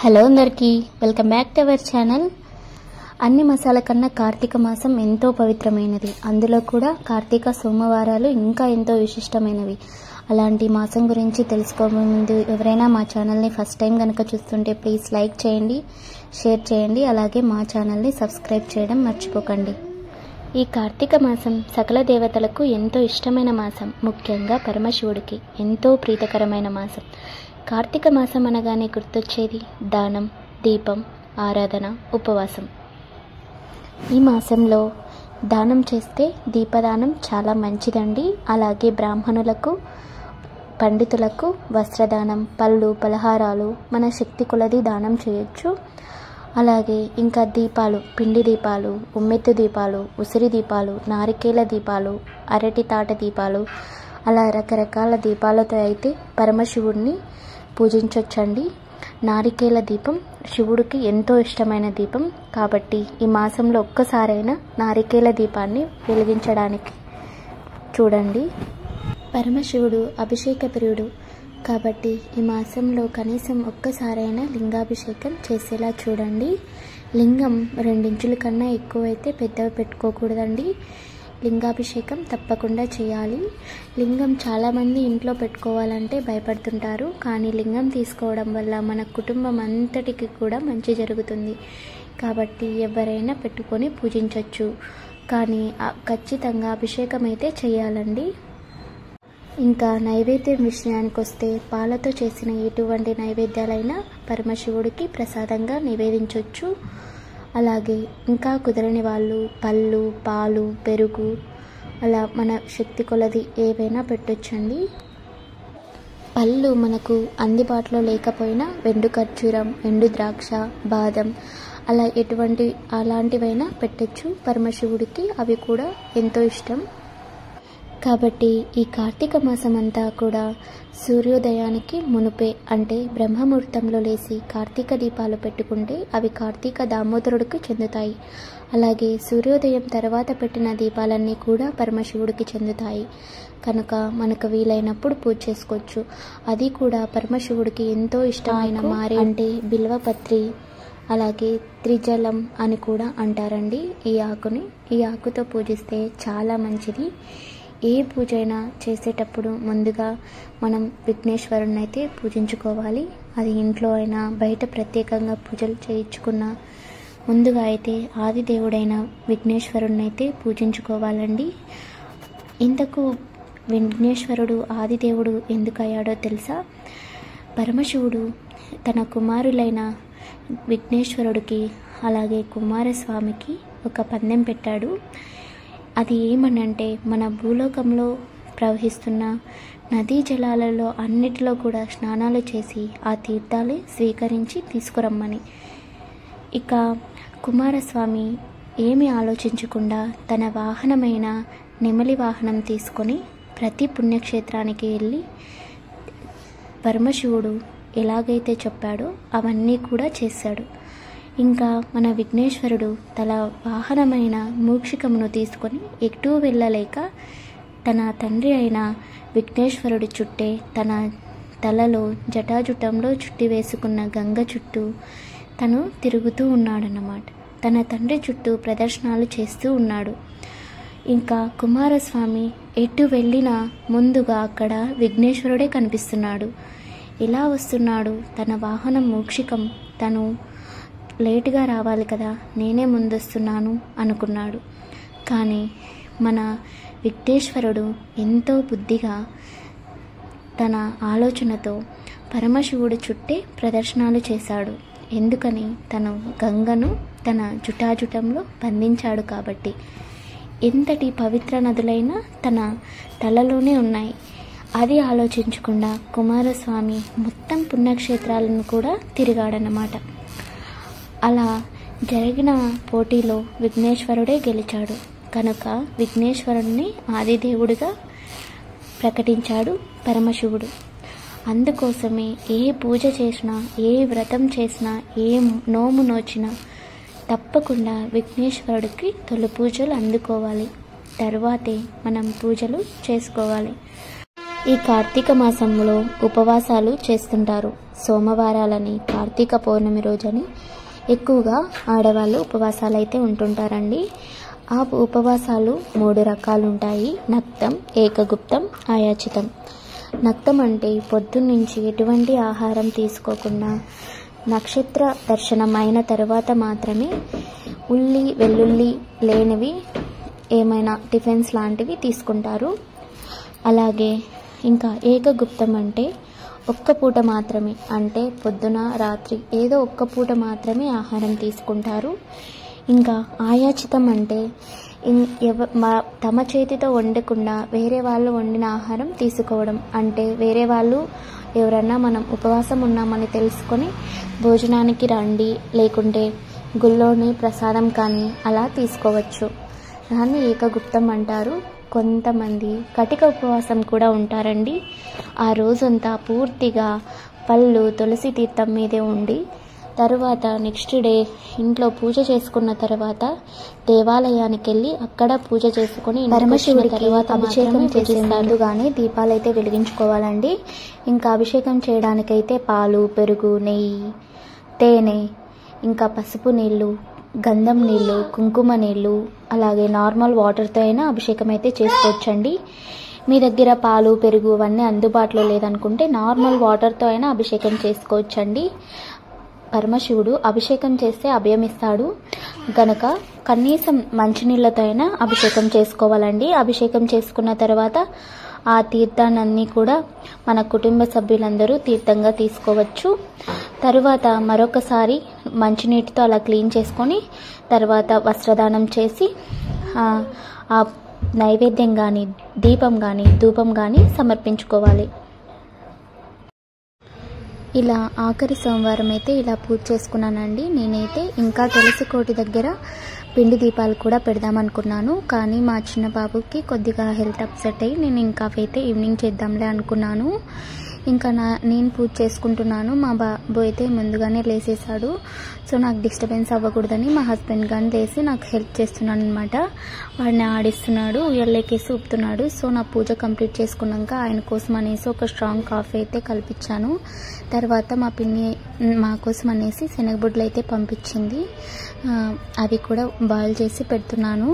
Hello అందరికీ welcome back to our channel. అన్ని మాసాల కన్నా కార్తీక మాసం ఎంతో పవిత్రమైనది. అందులో కూడా కార్తీక సోమవారాలు ఇంకా ఎంతో విశిష్టమైనవి. అలాంటి మాసం గురించి తెలుసుకోబోయే ముందు ఎవరైనా మా ఛానల్ని ఫస్ట్ టైం కనుక చూస్తుంటే ప్లీజ్ లైక్ చేయండి, షేర్ చేయండి, అలాగే మా ఛానల్ని సబ్స్క్రైబ్ చేయడం మర్చిపోకండి. ఈ కార్తీక మాసం సకల దేవతలకు ఎంతో ఇష్టమైన మాసం. ముఖ్యంగా పరమశివుడికి ఎంతో ప్రీతికరమైన మాసం. కార్తీక మాసం అనగానే గుర్తొచ్చేది దానం, దీపం, ఆరాధన, ఉపవాసం. ఈ మాసంలో దానం చేస్తే దీపదానం చాలా మంచిదండి. అలాగే బ్రాహ్మణులకు, పండితులకు వస్త్రదానం, పళ్ళు, పలహారాలు మన శక్తి కొలది దానం చేయొచ్చు. అలాగే ఇంకా దీపాలు, పిండి దీపాలు, ఉమ్మెత్తు దీపాలు, ఉసిరి దీపాలు, నారికేల దీపాలు, అరటి తాట దీపాలు, అలా రకరకాల దీపాలతో అయితే పరమశివుడిని పూజించవచ్చండి. నారికేల దీపం శివుడికి ఎంతో ఇష్టమైన దీపం కాబట్టి ఈ మాసంలో ఒక్కసారైనా నారికేల దీపాన్ని వెలిగించడానికి చూడండి. పరమశివుడు అభిషేక ప్రియుడు కాబట్టి ఈ మాసంలో కనీసం ఒక్కసారైనా లింగాభిషేకం చేసేలా చూడండి. లింగం 2 ఇంచుల కన్నా ఎక్కువైతే పెద్దవి పెట్టుకోకూడదండి. లింగాభిషేకం తప్పకుండా చేయాలి. లింగం చాలామంది ఇంట్లో పెట్టుకోవాలంటే భయపడుతుంటారు. కానీ లింగం తీసుకోవడం వల్ల మన కుటుంబం అంతటికి కూడా మంచి జరుగుతుంది. కాబట్టి ఎవరైనా పెట్టుకొని పూజించవచ్చు. కానీ ఖచ్చితంగా అభిషేకం అయితే చేయాలండి. ఇంకా నైవేద్యం విషయానికి వస్తే పాలతో చేసిన ఎటువంటి నైవేద్యాలైనా పరమశివుడికి ప్రసాదంగా నివేదించవచ్చు. అలాగే ఇంకా కుదరని వాళ్ళు పళ్ళు, పాలు, పెరుగు అలా మన శక్తి కొలది ఏవైనా పెట్టొచ్చండి. పళ్ళు మనకు అందుబాటులో లేకపోయినా వెండు ఖర్జూరం, ఎండు ద్రాక్ష, బాదం అలా అలాంటివైనా పెట్టచ్చు పరమశివుడికి. అవి కూడా ఎంతో ఇష్టం. కాబట్టి ఈ కార్తీక మాసం అంతా కూడా సూర్యోదయానికి మునుపే అంటే బ్రహ్మముహూర్తంలో లేచి కార్తీక దీపాలు పెట్టుకుంటే అవి కార్తీక దామోదరుడికి చెందుతాయి. అలాగే సూర్యోదయం తర్వాత పెట్టిన దీపాలన్నీ కూడా పరమశివుడికి చెందుతాయి. కనుక మనకు వీలైనప్పుడు పూజ చేసుకోవచ్చు. అది కూడా పరమశివుడికి ఎంతో ఇష్టమైన మారే అంటే బిల్వపత్రి, అలాగే త్రిజలం అని కూడా అంటారండి ఈ ఆకుని. ఈ ఆకుతో పూజిస్తే చాలా మంచిది. ఏ పూజ అయినా చేసేటప్పుడు ముందుగా మనం విఘ్నేశ్వరుని అయితే పూజించుకోవాలి. అది ఇంట్లో అయినా బయట ప్రత్యేకంగా పూజలు చేయించుకున్న ముందుగా అయితే ఆదిదేవుడైన విఘ్నేశ్వరుని అయితే పూజించుకోవాలండి. ఇంతకు విఘ్నేశ్వరుడు ఆదిదేవుడు ఎందుకు అయ్యాడో తెలుసా? పరమశివుడు తన కుమారులైన విఘ్నేశ్వరుడికి అలాగే కుమారస్వామికి ఒక పందెం పెట్టాడు. అది ఏమనంటే మన భూలోకంలో ప్రవహిస్తున్న నదీ జలాలలో అన్నిటిలో కూడా స్నానాలు చేసి ఆ తీర్థాలు స్వీకరించి తీసుకురమ్మని. ఇక కుమారస్వామి ఏమీ ఆలోచించకుండా తన వాహనమైన నెమలి వాహనం తీసుకొని ప్రతి పుణ్యక్షేత్రానికి వెళ్ళి పరమశివుడు ఎలాగైతే చెప్పాడో అవన్నీ కూడా చేశాడు. ఇంకా మన విఘ్నేశ్వరుడు తన వాహనమైన మూషికమును తీసుకొని ఎటూ వెళ్ళలేక తన తండ్రి అయిన విఘ్నేశ్వరుడి చుట్టే తన తలలో జటాజుటంలో చుట్టి వేసుకున్న గంగ చుట్టూ తను తిరుగుతూ ఉన్నాడన్నమాట. తన తండ్రి చుట్టూ ప్రదర్శనలు చేస్తూ ఉన్నాడు. ఇంకా కుమారస్వామి ఎటు వెళ్ళినా ముందుగా అక్కడ విఘ్నేశ్వరుడే కనిపిస్తున్నాడు. ఎలా వస్తున్నాడు? తన వాహనం మూషికం తను లేటుగా రావాలి కదా, నేనే ముందొస్తున్నాను అనుకున్నాడు. కానీ మన విఘ్నేశ్వరుడు ఎంతో బుద్ధిగా తన ఆలోచనతో పరమశివుడు చుట్టే ప్రదర్శనలు చేశాడు. ఎందుకని? తను గంగను తన జుటాజుటంలో బంధించాడు కాబట్టి. ఎంతటి పవిత్ర నదులైనా తన తలలోనే ఉన్నాయి. అది ఆలోచించకుండా కుమారస్వామి మొత్తం పుణ్యక్షేత్రాలను కూడా తిరిగాడన్నమాట. అలా జరిగిన పోటీలో విఘ్నేశ్వరుడే గెలిచాడు. కనుక విఘ్నేశ్వరుడిని ఆదిదేవుడిగా ప్రకటించాడు పరమశివుడు. అందుకోసమే ఏ పూజ చేసినా, ఏ వ్రతం చేసినా, ఏ నోము నోచినా తప్పకుండా విఘ్నేశ్వరుడికి తొలి పూజలు అందుకోవాలి. తర్వాతే మనం పూజలు చేసుకోవాలి. ఈ కార్తీక మాసంలో ఉపవాసాలు చేస్తుంటారు. సోమవారాలని, కార్తీక పౌర్ణమి రోజని ఎక్కువగా ఆడవాళ్ళు ఉపవాసాలు అయితే ఉంటుంటారండి. ఆ ఉపవాసాలు 3 రకాలు ఉంటాయి: నక్తం, ఏకగుప్తం, ఆయాచితం. నక్తం అంటే పొద్దున్నుంచి ఎటువంటి ఆహారం తీసుకోకుండా నక్షత్ర దర్శనం అయిన తర్వాత మాత్రమే ఉల్లి వెల్లుల్లి లేనివి ఏమైనా టిఫిన్స్ లాంటివి తీసుకుంటారు. అలాగే ఇంకా ఏకగుప్తం అంటే ఒక్క పూట మాత్రమే, అంటే పొద్దున రాత్రి ఏదో ఒక్క పూట మాత్రమే ఆహారం తీసుకుంటారు. ఇంకా ఆయాచితం అంటే తమ చేతితో వండకుండా వేరే వాళ్ళు వండిన ఆహారం తీసుకోవడం. అంటే వేరే వాళ్ళు ఎవరన్నా మనం ఉపవాసం ఉన్నామని తెలుసుకొని భోజనానికి రండి, లేకుంటే గుళ్ళోని ప్రసాదం కానీ అలా తీసుకోవచ్చు. దాన్ని ఏకగుప్తం అంటారు. కొంతమంది కటిక ఉపవాసం కూడా ఉంటారండి. ఆ రోజంతా పూర్తిగా పళ్ళు తులసి తీర్థం మీదే ఉండి తరువాత నెక్స్ట్ డే ఇంట్లో పూజ చేసుకున్న తర్వాత దేవాలయానికి వెళ్ళి అక్కడ పూజ చేసుకుని పరమశివుడికి తర్వాత అభిషేకం చేసేందుకు కానీ దీపాలైతే వెలిగించుకోవాలండి. ఇంకా అభిషేకం చేయడానికైతే పాలు, పెరుగు, నెయ్యి, తేనె, ఇంకా పసుపు నీళ్ళు, గంధం నీళ్ళు, కుంకుమ నీళ్ళు, అలాగే నార్మల్ వాటర్తో అయినా అభిషేకం అయితే చేసుకోవచ్చండి. మీ దగ్గర పాలు, పెరుగు అవన్నీ అందుబాటులో లేదనుకుంటే నార్మల్ వాటర్తో అయినా అభిషేకం చేసుకోవచ్చండి. పరమశివుడు అభిషేకం చేస్తే అభయమిస్తాడు గనక కనీసం మంచినీళ్ళతో అయినా అభిషేకం చేసుకోవాలండి. అభిషేకం చేసుకున్న తర్వాత ఆ తీర్థాన్ని కూడా మన కుటుంబ సభ్యులందరూ తీర్థంగా తీసుకోవచ్చు. తరువాత మరొకసారి మంచినీటితో అలా క్లీన్ చేసుకొని తర్వాత వస్త్రదానం చేసి ఆ నైవేద్యం కానీ, దీపం కానీ, ధూపం కానీ సమర్పించుకోవాలి. ఇలా ఆఖరి సోమవారం అయితే ఇలా పూజ చేసుకున్నానండి. నేనైతే ఇంకా తులసి కోటి దగ్గర పిండి దీపాలు కూడా పెడదామనుకున్నాను. కానీ మా చిన్న బాబుకి కొద్దిగా హెల్త్ అప్సెట్ అయ్యి నేను ఇంకా అవైతే ఈవినింగ్ చేద్దాంలే అనుకున్నాను. ఇంకా నేను పూజ చేసుకుంటున్నాను. మా బాబు అయితే ముందుగానే లేసేసాడు. సో నాకు డిస్టర్బెన్స్ అవ్వకూడదని మా హస్బెండ్ కానీ లేసి నాకు హెల్ప్ చేస్తున్నాను అనమాట. వాడిని ఆడిస్తున్నాడు, ఉయ్యల్లేకేసి ఊపుతున్నాడు. సో నా పూజ కంప్లీట్ చేసుకున్నాక ఆయన కోసం అనేసి ఒక స్ట్రాంగ్ కాఫీ అయితే కల్పించాను. తర్వాత మా పిన్ని మా కోసం అనేసి శనగబుడ్లు అయితే పంపించింది. అవి కూడా బాయిల్ చేసి పెడుతున్నాను.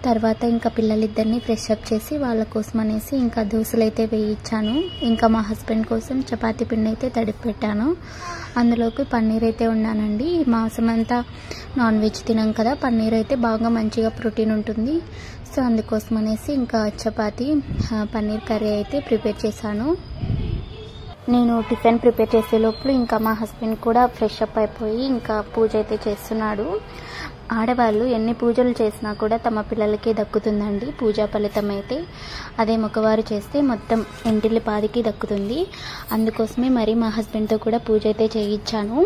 తర్వాత ఇంకా పిల్లలిద్దరిని ఫ్రెష్ అప్ చేసి వాళ్ళ కోసం అనేసి ఇంకా దోశలు అయితే వేయించాను. ఇంకా మా హస్బెండ్ కోసం చపాతీ పిండి అయితే తడిపి పెట్టాను. అందులోకి పన్నీర్ అయితే ఉన్నానండి. ఈ మాసం అంతా నాన్ వెజ్ తినాం కదా, పన్నీర్ అయితే బాగా మంచిగా ప్రోటీన్ ఉంటుంది. సో అందుకోసం అనేసి ఇంకా చపాతీ పన్నీర్ కర్రీ అయితే ప్రిపేర్ చేశాను. నేను టిఫిన్ ప్రిపేర్ చేసే లోపల ఇంకా మా హస్బెండ్ కూడా ఫ్రెష్ అప్ అయిపోయి ఇంకా పూజ అయితే చేస్తున్నాడు. ఆడవాళ్ళు ఎన్ని పూజలు చేసినా కూడా తమ పిల్లలకే దక్కుతుందండి పూజా ఫలితం అయితే. అదే మగవారు చేస్తే మొత్తం ఇంటిల్లిపాదికి దక్కుతుంది. అందుకోసమే మరి మా హస్బెండ్తో కూడా పూజ అయితే చేయించాను.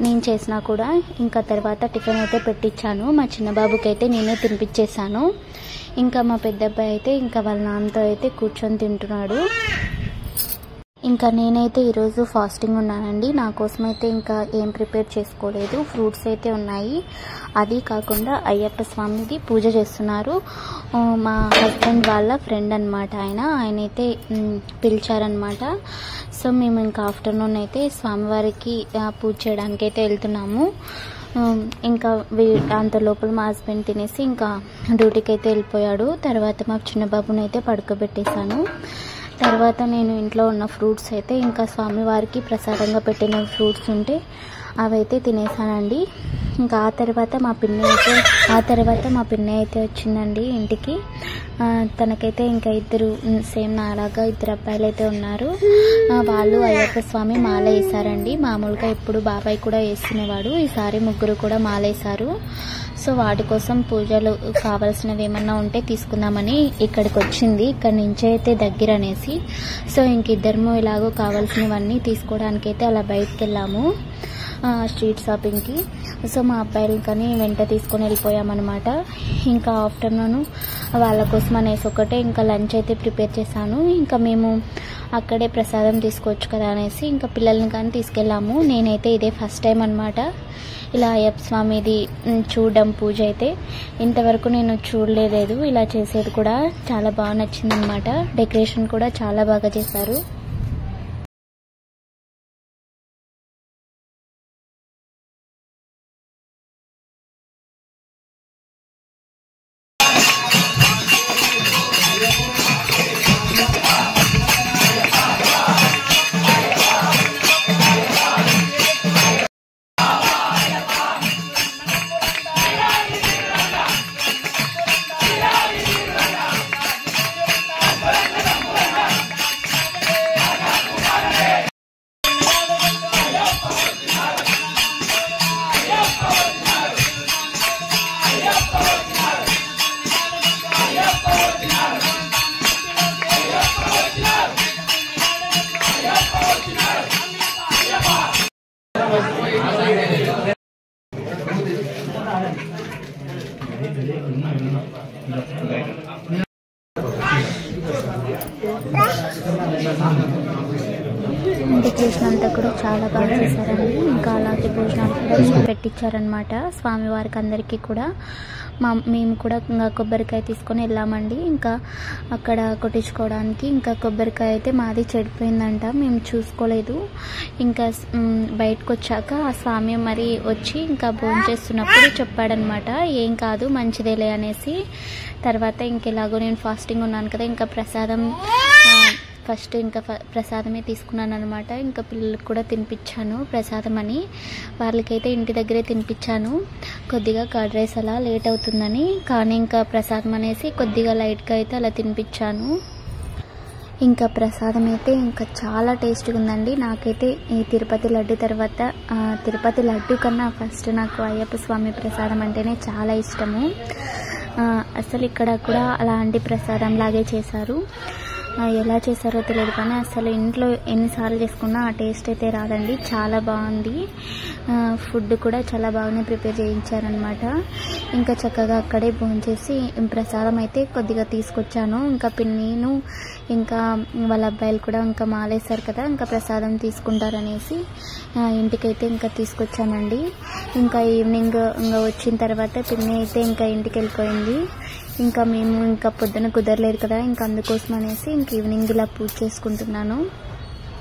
నేను చేసినా కూడా ఇంకా తర్వాత టిఫిన్ అయితే పెట్టించాను. మా చిన్న బాబుకి అయితే నేనే తినిపించేశాను. ఇంకా మా పెద్ద అబ్బాయి అయితే ఇంకా వాళ్ళ నాన్నతో అయితే కూర్చొని తింటున్నాడు. ఇంకా నేనైతే ఈరోజు ఫాస్టింగ్ ఉన్నానండి. నా కోసం అయితే ఇంకా ఏం ప్రిపేర్ చేసుకోలేదు. ఫ్రూట్స్ అయితే ఉన్నాయి. అది కాకుండా అయ్యప్ప స్వామికి పూజ చేస్తున్నారు. మా హస్బెండ్ వాళ్ళ ఫ్రెండ్ అనమాట ఆయనైతే పిలిచారనమాట. సో మేము ఇంకా ఆఫ్టర్నూన్ అయితే స్వామివారికి పూజ చేయడానికి అయితే వెళ్తున్నాము. ఇంకా అంత లోపల మా హస్బెండ్ తినేసి ఇంకా డ్యూటీకి అయితే వెళ్ళిపోయాడు. తర్వాత మా చిన్న బాబుని అయితే పడుకోబెట్టేశాను. తర్వాత నేను ఇంట్లో ఉన్న ఫ్రూట్స్ అయితే ఇంకా స్వామివారికి ప్రసాదంగా పెట్టిన ఫ్రూట్స్ ఉంటే అవైతే తినేసానండి. ఇంకా ఆ తర్వాత మా పిన్ని అయితే వచ్చిందండి ఇంటికి. తనకైతే ఇంకా ఇద్దరు సేమ్ నాలాగా ఇద్దరు అబ్బాయిలు అయితే ఉన్నారు. వాళ్ళు అయ్యప్ప స్వామి మాల వేసారండి. మామూలుగా ఎప్పుడు బాబాయ్ కూడా వేసుకునేవాడు, ఈసారి ముగ్గురు కూడా మాల వేసారు. సో వాటి కోసం పూజలు కావాల్సినవి ఏమన్నా ఉంటే తీసుకుందామని ఇక్కడికి వచ్చింది. ఇక్కడి నుంచి అయితే దగ్గర అనేసి సో ఇంకిద్దరము ఇలాగో కావాల్సినవన్నీ తీసుకోవడానికి అయితే అలా బయటకు వెళ్ళాము స్ట్రీట్ షాపింగ్కి. సో మా అబ్బాయిలు కానీ వెంట తీసుకొని వెళ్ళిపోయామన్నమాట. ఇంకా ఆఫ్టర్నూన్ వాళ్ళ కోసం అనేసి ఒకటే ఇంకా లంచ్ అయితే ప్రిపేర్ చేశాను. ఇంకా మేము అక్కడే ప్రసాదం తీసుకోవచ్చు కదా అనేసి ఇంకా పిల్లల్ని కానీ తీసుకెళ్ళాము. నేనైతే ఇదే ఫస్ట్ టైం అనమాట ఇలా అయ్యప్ప స్వామిది చూడడం పూజ అయితే. ఇంతవరకు నేను చూడలేదు ఇలా చేసేది కూడా. చాలా బాగా నచ్చింది అనమాట. డెకరేషన్ కూడా చాలా బాగా చేశారు. డెకరేషన్ అంతా కూడా చాలా బాగా చేశారండి. ఇంకా అలాగే భోజనాలు కూడా పెట్టించారనమాట స్వామివారికి అందరికీ కూడా. మేము కూడా ఇంకా కొబ్బరికాయ తీసుకొని వెళ్ళామండి. ఇంకా అక్కడ కొట్టించుకోవడానికి ఇంకా కొబ్బరికాయ అయితే మాది చెడిపోయిందంట, మేము చూసుకోలేదు. ఇంకా బయటకు వచ్చాక ఆ స్వామి మరి వచ్చి ఇంకా భోజనం చేస్తున్నప్పుడు చెప్పాడనమాట, ఏం కాదు మంచిదేలే అనేసి. తర్వాత ఇంకెలాగో నేను ఫాస్టింగ్ ఉన్నాను కదా, ఇంకా ప్రసాదం ఫస్ట్ ఇంకా ప్రసాదమే తీసుకున్నాను అనమాట. ఇంకా పిల్లలకు కూడా తినిపించాను ప్రసాదం అని. వాళ్ళకైతే ఇంటి దగ్గరే తినిపించాను. కొద్దిగా కర్డ్ రైస్ అలా లేట్ అవుతుందని, కానీ ఇంకా ప్రసాదం అనేసి కొద్దిగా లైట్గా అయితే అలా తినిపించాను. ఇంకా ప్రసాదం అయితే ఇంకా చాలా టేస్ట్గా ఉందండి. నాకైతే ఈ తిరుపతి లడ్డు తర్వాత తిరుపతి లడ్డు కన్నా ఫస్ట్ నాకు అయ్యప్ప స్వామి ప్రసాదం అంటేనే చాలా ఇష్టము. అసలు ఇక్కడ కూడా అలాంటి ప్రసాదం లాగే చేశారు. ఎలా చేశారో తెలియదు కానీ అసలు ఇంట్లో ఎన్నిసార్లు చేసుకున్నా ఆ టేస్ట్ అయితే రాదండి. చాలా బాగుంది. ఫుడ్ కూడా చాలా బాగానే ప్రిపేర్ చేయించారనమాట. ఇంకా చక్కగా అక్కడే భోంచేసి ప్రసాదం అయితే కొద్దిగా తీసుకొచ్చాను. ఇంకా పిన్నిను ఇంకా వాళ్ళ అబ్బాయిలు కూడా ఇంకా మాలేశారు కదా, ఇంకా ప్రసాదం తీసుకుంటారనేసి ఇంటికైతే ఇంకా తీసుకొచ్చానండి. ఇంకా ఈవినింగ్ ఇంకా వచ్చిన తర్వాత పిన్ని అయితే ఇంకా ఇంటికి వెళ్ళిపోయింది. ఇంకా మేము ఇంకా పొద్దున కుదరలేదు కదా, ఇంకా అందుకోసం అనేసి ఇంక ఈవినింగ్ ఇలా పూజ చేసుకుంటున్నాను.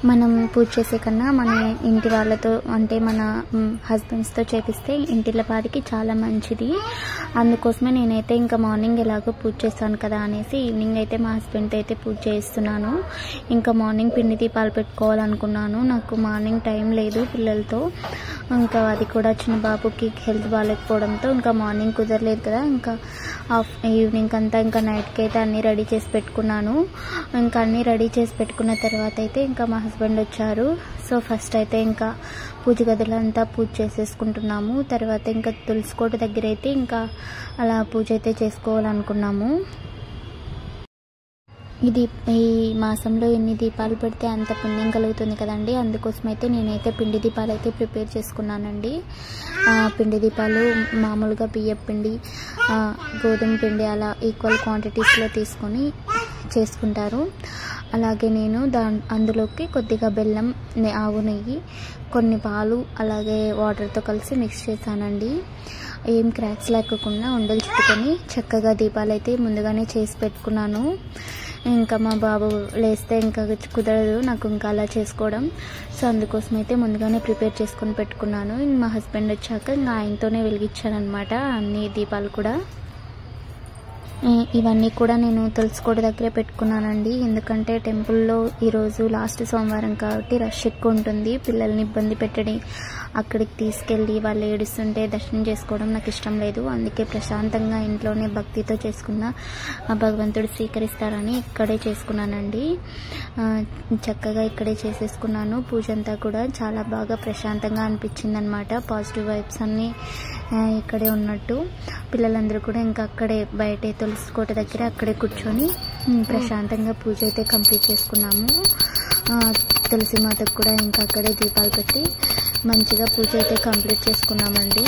మనం పూజ చేసే కన్నా మన ఇంటి వాళ్ళతో అంటే మన హస్బెండ్స్తో చేపిస్తే ఇంటిల వారికి చాలా మంచిది. అందుకోసమే నేనైతే ఇంకా మార్నింగ్ ఎలాగో పూజ చేస్తాను కదా అనేసి ఈవినింగ్ అయితే మా హస్బెండ్తో అయితే పూజ చేస్తున్నాను. ఇంకా మార్నింగ్ పిండి దీపాలు పెట్టుకోవాలనుకున్నాను. నాకు మార్నింగ్ టైం లేదు పిల్లలతో. ఇంకా అది కూడా చిన్న బాబుకి హెల్త్ బాగాలేకపోవడంతో ఇంకా మార్నింగ్ కుదరలేదు కదా, ఇంకా ఈవినింగ్ అంతా ఇంకా నైట్కి అయితే అన్నీ రెడీ చేసి పెట్టుకున్నాను. ఇంకా అన్నీ రెడీ చేసి పెట్టుకున్న తర్వాత అయితే ఇంకా మా హస్బెండ్ వచ్చారు. సో ఫస్ట్ అయితే ఇంకా పూజ గదులంతా పూజ చేసేసుకుంటున్నాము. తర్వాత ఇంకా తులసికోట దగ్గర అయితే ఇంకా అలా పూజ అయితే చేసుకోవాలనుకున్నాము. ఈ మాసంలో ఎన్ని దీపాలు పెడితే అంత పుణ్యం కలుగుతుంది కదండి. అందుకోసం అయితే నేనైతే పిండి దీపాలు అయితే ప్రిపేర్ చేసుకున్నానండి. పిండి దీపాలు మామూలుగా బియ్యం పిండి, గోధుమ పిండి అలా ఈక్వల్ క్వాంటిటీస్లో తీసుకొని చేసుకుంటారు. అలాగే నేను అందులోకి కొద్దిగా బెల్లం, ఆవు నెయ్యి, కొన్ని పాలు అలాగే వాటర్తో కలిసి మిక్స్ చేశానండి. ఏం క్రాక్స్ లేకుండా ఉండలు చుట్టుకొని చక్కగా దీపాలు అయితే ముందుగానే చేసి పెట్టుకున్నాను. ఇంకా మా బాబు లేస్తే ఇంకా కుదరదు నాకు ఇంకా అలా చేసుకోవడం. సో అందుకోసం అయితే ముందుగానే ప్రిపేర్ చేసుకొని పెట్టుకున్నాను. మా హస్బెండ్ వచ్చాక ఇంకా ఆయనతోనే వెలిగించానమాట అన్ని దీపాలు కూడా. ఇవన్నీ కూడా నేను తులసికోట దగ్గరే పెట్టుకున్నానండి. ఎందుకంటే టెంపుల్లో ఈరోజు లాస్ట్ సోమవారం కాబట్టి రష్ ఎక్కువ ఉంటుంది. పిల్లల్ని ఇబ్బంది పెట్టడి అక్కడికి తీసుకెళ్ళి వాళ్ళు ఏడుస్తుంటే దర్శనం చేసుకోవడం నాకు ఇష్టం లేదు. అందుకే ప్రశాంతంగా ఇంట్లోనే భక్తితో చేసుకున్న భగవంతుడు స్వీకరిస్తారని ఇక్కడే చేసుకున్నానండి. చక్కగా ఇక్కడే చేసేసుకున్నాను. పూజ అంతా కూడా చాలా బాగా ప్రశాంతంగా అనిపించింది అనమాట. పాజిటివ్ వైబ్స్ అన్నీ ఇక్కడే ఉన్నట్టు. పిల్లలందరూ కూడా ఇంకా అక్కడే బయటే తులసికోట దగ్గర అక్కడే కూర్చొని ప్రశాంతంగా పూజ అయితే కంప్లీట్ చేసుకున్నాము. తులసి మాతకు కూడా ఇంకా అక్కడే దీపాలు పెట్టి మంచిగా పూజ అయితే కంప్లీట్ చేసుకున్నామండి.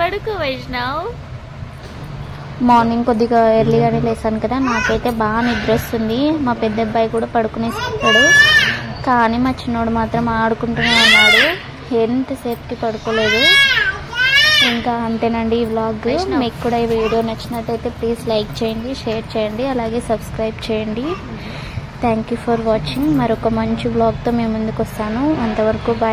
పడుకో వైష్ణవ్. మార్నింగ్ కొద్దిగా ఎర్లీగానే లేసాను కదా, నాకైతే బాగా నిద్ర వస్తుంది. మా పెద్ద అబ్బాయి కూడా పడుకునేస్తాడు, కానీ మా చిన్నోడు మాత్రం ఆడుకుంటూనే ఉన్నాడు, ఎంతసేపుకి పడుకోలేదు. ఇంకా అంతేనండి ఈ వ్లాగ్. మీకు కూడా ఈ వీడియో నచ్చినట్టయితే ప్లీజ్ లైక్ చేయండి, షేర్ చేయండి, అలాగే సబ్స్క్రైబ్ చేయండి. Thank you for watching. మరొక మంచి వ్లాగ్తో మేము ముందుకు వస్తాను. అంతవరకు బాయ్.